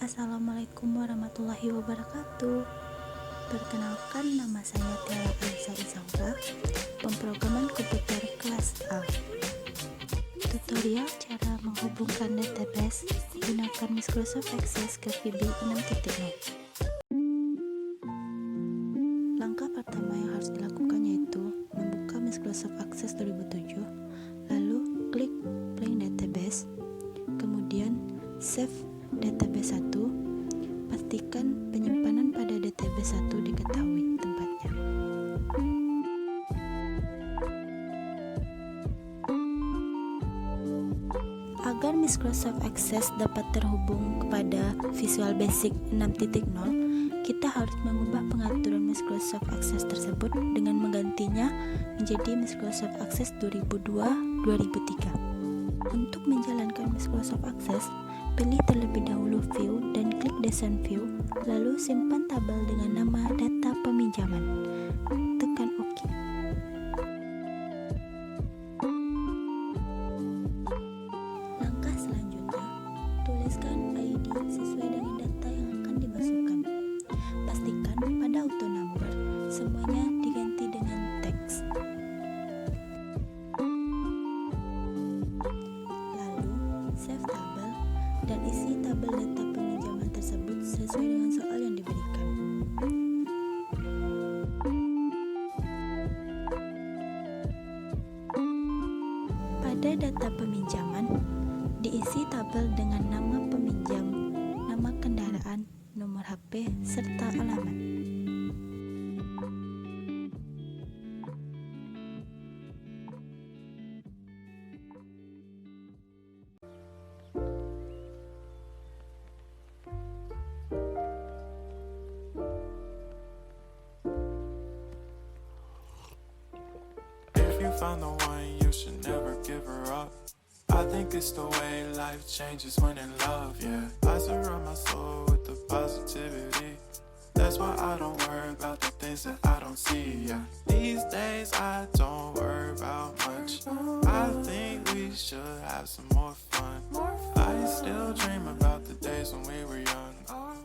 Assalamualaikum warahmatullahi wabarakatuh. Perkenalkan, nama saya Tiara Alisa Isaura, pemrograman komputer kelas A. Tutorial cara menghubungkan database menggunakan Microsoft Access ke VB 6.0. Langkah pertama yang harus dilakukan yaitu membuka Microsoft Access 2007, lalu klik Blank Database, kemudian save database 1. Pastikan penyimpanan pada database 1 diketahui tempatnya. Agar Microsoft Access dapat terhubung kepada Visual Basic 6.0, kita harus mengubah pengaturan Microsoft Access tersebut dengan menggantinya menjadi Microsoft Access 2002-2003. Untuk menjalankan Microsoft Access, pilih terlebih dahulu View dan klik Design View, lalu simpan tabel dengan nama data peminjaman. Tekan OK. Langkah selanjutnya, tuliskan ID sesuai dengan data yang akan dimasukkan. Pastikan pada auto number semuanya diganti dengan teks. Lalu save tabel dan isi tabel data peminjaman tersebut sesuai dengan soal yang diberikan. Pada data peminjaman, diisi tabel dengan nama peminjam, nama kendaraan, nomor HP, serta alamat. If you find the one, you should never give her up. I think it's the way life changes when in love, yeah. I surround my soul with the positivity. That's why I don't worry about the things that I don't see, yeah. These days I don't worry about much. I think we should have some more fun. I still dream about the days when we were young.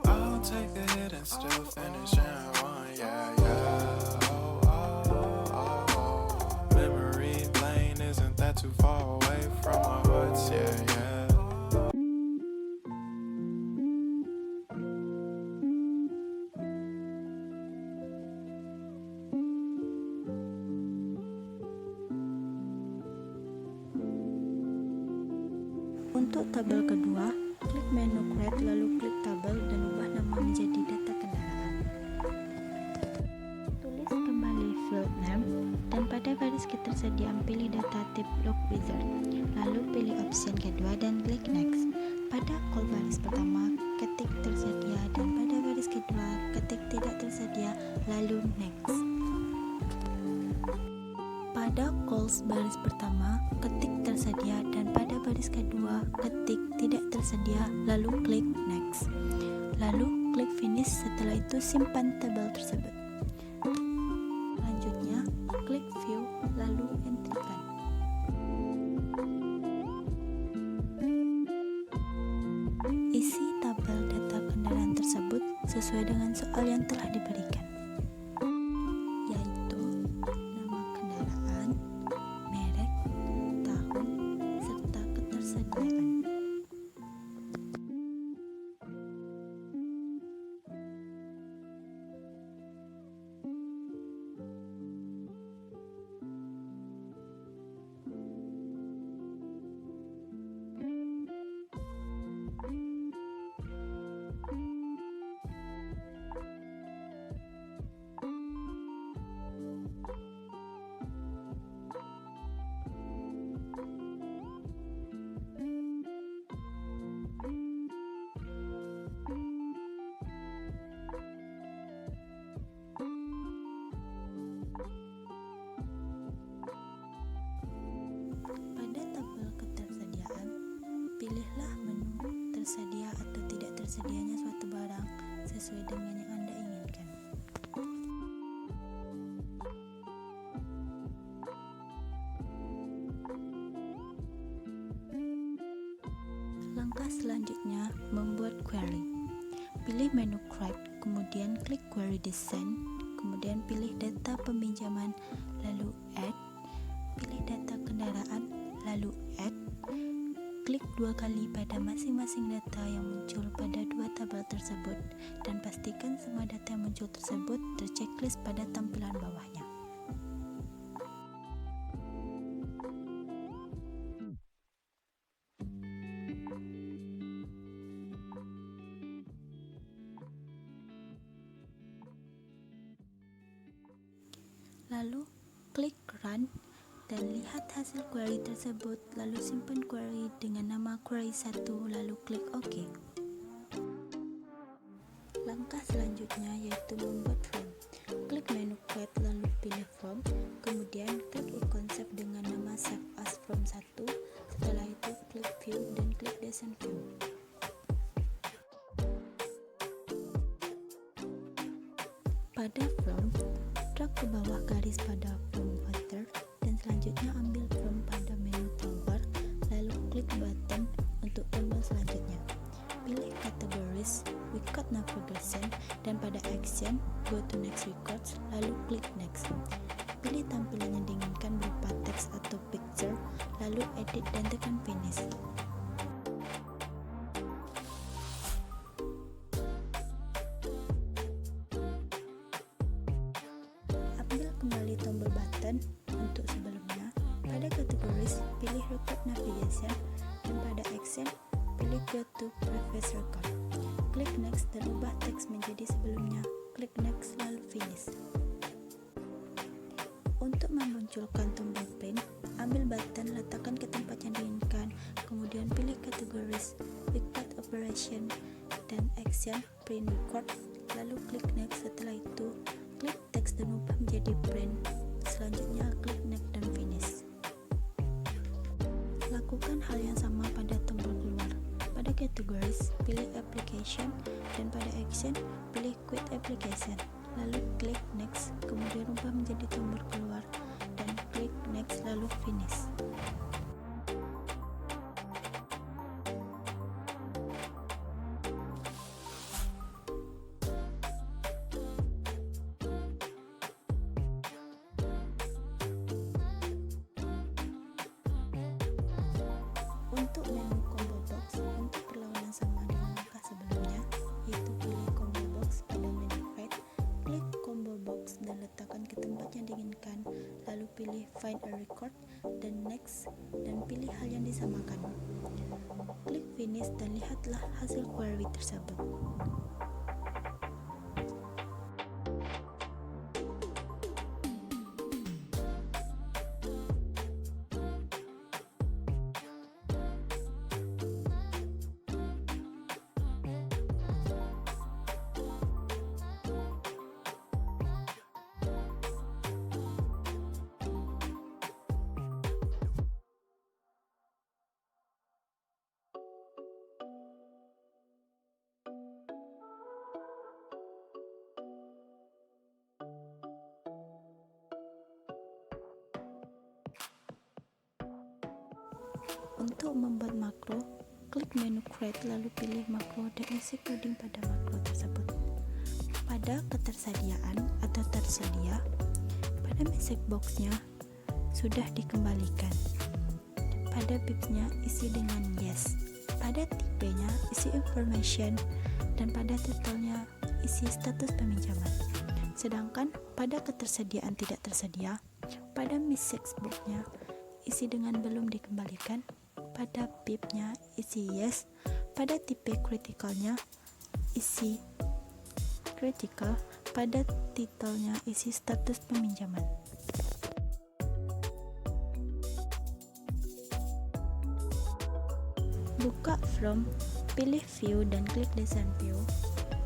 I'll take a hit and still finish and run, yeah, yeah. Memory lane, isn't that too far away from our hearts, yeah, yeah. Untuk tabel kedua, klik menu Create lalu klik tabel dan ubah nama menjadi data kendaraan. Tulis kembali field name dan pada baris ketersediaan pilih data type Log Wizard, lalu pilih option kedua dan klik Next. Pada call baris pertama, ketik tersedia dan pada baris kedua, ketik tidak tersedia, lalu Next. Pada calls baris pertama, ketik tersedia dan pada baris kedua, ketik tidak tersedia, lalu klik Next. Lalu klik Finish, setelah itu simpan tabel tersebut. Selanjutnya, klik View, lalu entrykan. Isi tabel data kendaraan tersebut sesuai dengan soal yang telah diberikan, yaitu nama kendaraan, merek, tahun, serta ketersediaan. Pada tabel ketersediaan, pilihlah menu tersedia atau tidak tersedianya suatu barang sesuai dengan yang Anda inginkan. Langkah selanjutnya, membuat query. pilih menu Crib, kemudian klik Query Design, kemudian pilih data peminjaman, lalu Add, pilih data kendaraan, lalu Add, klik 2 kali pada masing-masing data yang muncul pada 2 tabel tersebut, dan pastikan semua data yang muncul tersebut terchecklist pada tampilan bawahnya. Lalu klik Run dan lihat hasil query tersebut, lalu simpan query dengan nama query 1, lalu klik OK. Langkah selanjutnya yaitu membuat form. Klik menu Create lalu pilih Form, kemudian klik ikon Save dengan nama Save as Form 1, setelah itu klik View dan klik Design View. Pada form, drag ke bawah garis pada form footer dan selanjutnya ambil form pada menu toolbar, lalu klik button untuk tombol selanjutnya. Pilih Categories, Record Navigation, dan pada Action, go to Next Records, lalu klik Next. Pilih tampilan yang diinginkan berupa teks atau picture, lalu Edit dan tekan Finish. Ambil kembali tombol button untuk sebelumnya. Pada Categories, pilih Record Navigation, dan pada Action, pilih Go to Previous Record. Klik Next dan ubah teks menjadi sebelumnya. Klik Next lalu Finish. Untuk memunculkan tombol print, ambil button, letakkan ke tempat yang diinginkan, kemudian pilih Categories, Record Operation, dan Action, Print Record, lalu klik Next. Setelah itu, klik teks dan ubah menjadi print. Selanjutnya, klik Next dan Finish. Lakukan hal yang sama pada tombol keluar. Pada Categories, pilih Application, dan pada Action, pilih Quit Application. Lalu klik Next, kemudian ubah menjadi tombol keluar, dan klik Next lalu Finish. Untuk menu combo box, untuk perlawanan sama dengan langkah sebelumnya, yaitu pilih combo box pada menu Create, klik combo box dan letakkan ke tempat yang diinginkan, lalu pilih Find a Record dan Next, dan pilih hal yang disamakan. Klik Finish dan lihatlah hasil query tersebut. Untuk membuat makro, klik menu Create lalu pilih makro dan isi coding pada makro tersebut. Pada ketersediaan atau tersedia, pada message box-nya sudah dikembalikan. Pada bibs-nya isi dengan yes. Pada tipenya isi information, dan pada title-nya isi status peminjaman. Sedangkan pada ketersediaan tidak tersedia, pada message box-nya isi dengan belum dikembalikan, pada bib-nya isi yes, pada tipe kritikalnya isi critical, pada titelnya isi status peminjaman. Buka From, pilih View dan klik Design View,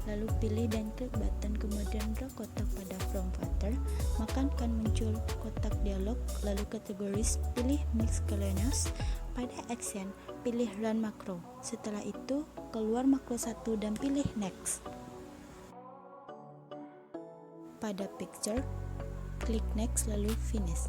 lalu pilih dan klik button, kemudian drag kotak pada From Footer, maka akan muncul kotak dialog. Lalu Categories, pilih Miscellaneous. Pada Action, pilih Run Macro. Setelah itu, keluar makro 1 dan pilih Next. Pada Picture, klik Next lalu Finish.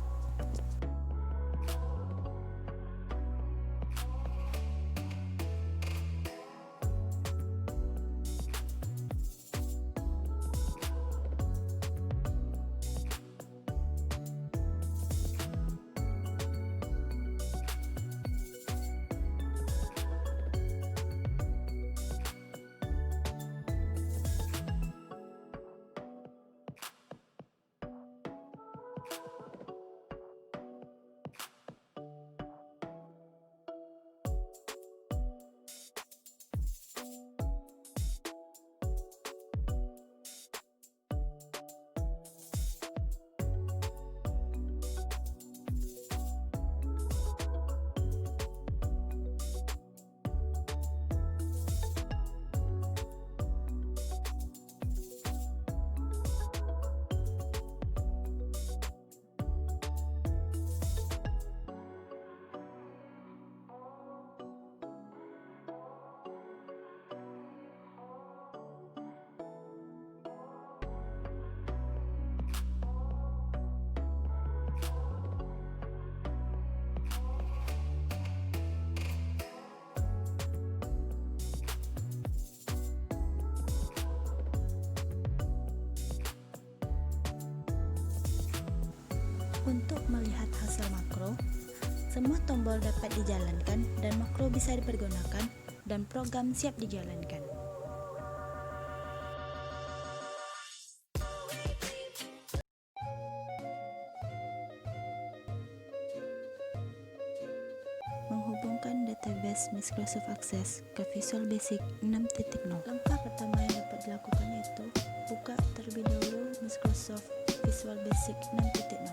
Untuk melihat hasil makro, semua tombol dapat dijalankan dan makro bisa dipergunakan dan program siap dijalankan. Menghubungkan database Microsoft Access ke Visual Basic 6.0. Langkah pertama yang dapat dilakukan yaitu buka terlebih dahulu Microsoft Visual Basic 6.0.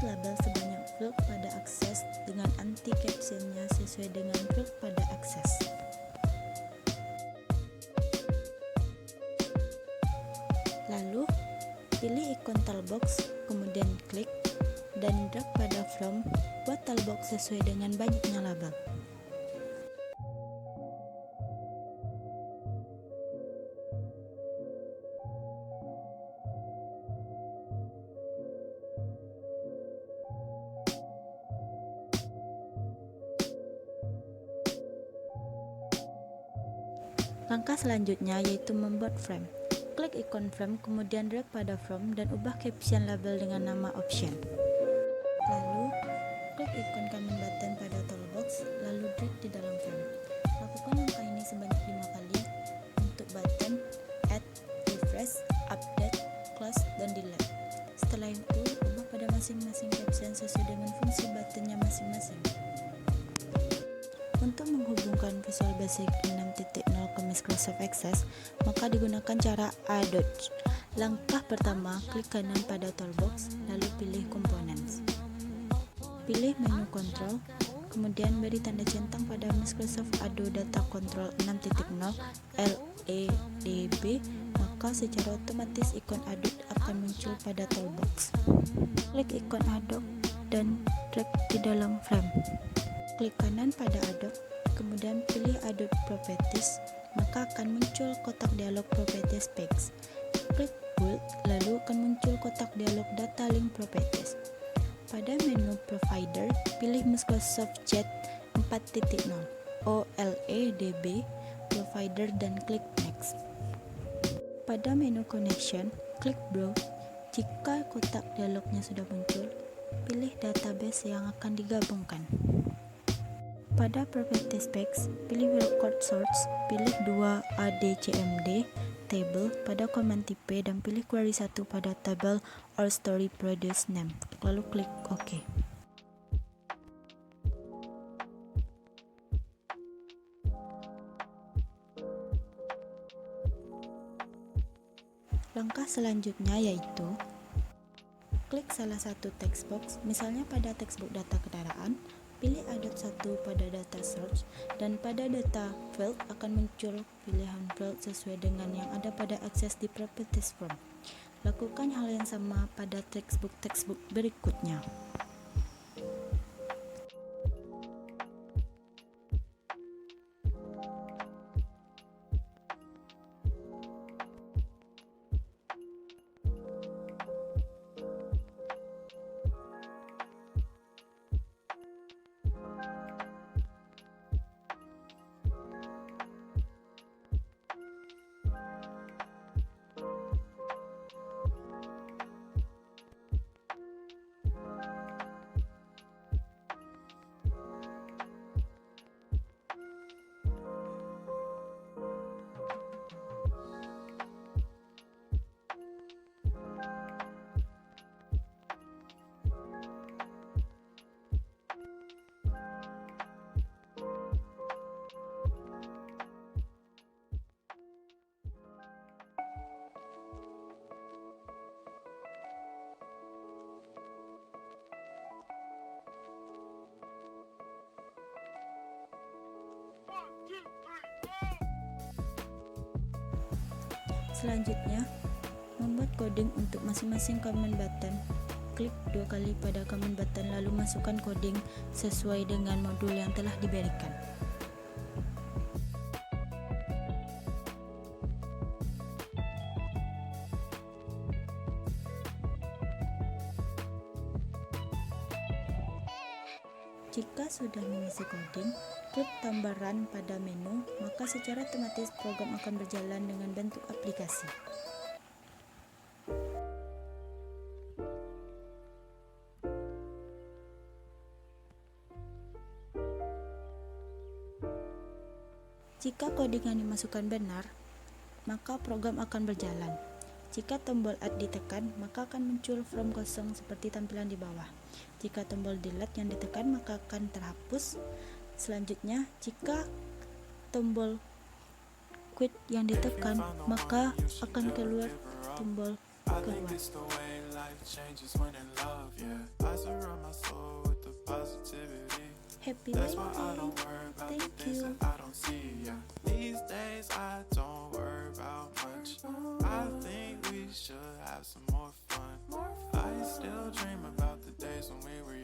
Label sebanyak field pada akses dengan anti captionnya sesuai dengan field pada akses. Lalu pilih ikon toolbox, kemudian klik dan drag pada from. Buat toolbox sesuai dengan banyaknya label. Langkah selanjutnya yaitu membuat frame. Klik ikon frame, kemudian drag pada from dan ubah caption label dengan nama option. Lalu, klik ikon comment button pada toolbox, lalu drag di dalam frame. Lakukan langkah ini sebanyak 5 kali untuk button, add, refresh, update, close, dan delete. Setelah itu, ubah pada masing-masing caption sesuai dengan fungsi buttonnya masing-masing. Untuk menghubungkan Visual Basic 6.0 ke Microsoft Access, maka digunakan cara add-ons. Langkah pertama, klik kanan pada toolbox, lalu pilih Components. Pilih menu Control, kemudian beri tanda centang pada Microsoft Adobe Data Control 6.0 LEDB, maka secara otomatis ikon Adobe akan muncul pada toolbox. Klik ikon Adobe dan drag di dalam frame. Klik kanan pada Adobe, kemudian pilih Adobe Properties, maka akan muncul kotak dialog Properties Specs. Klik Bold, lalu akan muncul kotak dialog Data Link Properties. Pada menu Provider, pilih Microsoft Chat 4.0 OLEDB Provider dan klik Next. Pada menu Connection, klik Browse. Jika kotak dialognya sudah muncul, pilih database yang akan digabungkan. Pada Property Specs, pilih Record Source, pilih 2 ADCMD Table pada command type dan pilih query 1 pada table or story produce name, lalu klik OK. Langkah selanjutnya yaitu klik salah satu text box, misalnya pada textbook data kendaraan. Pilih Adobe 1 pada data search dan pada data field akan muncul pilihan field sesuai dengan yang ada pada akses di properties form. Lakukan hal yang sama pada textbook berikutnya. Selanjutnya, Membuat coding untuk masing-masing command button. Klik 2 kali pada command button lalu masukkan coding sesuai dengan modul yang telah diberikan. Jika sudah mengisi coding, klik tombol Run pada menu, maka secara otomatis program akan berjalan dengan bentuk aplikasi. Jika coding yang dimasukkan benar, maka program akan berjalan. Jika tombol Alt ditekan, maka akan muncul form kosong seperti tampilan di bawah. Jika tombol Delete yang ditekan, maka akan terhapus. Selanjutnya, jika tombol Quit yang ditekan, maka akan keluar tombol I think keluar. it's the way life changes when in love, yeah. I surround my soul with the positivity. Happy That's why I don't writing! worry about the Thank things you. that I don't see, yeah. These days I don't worry about much. I think we should have some more fun. I still dream about the days when we were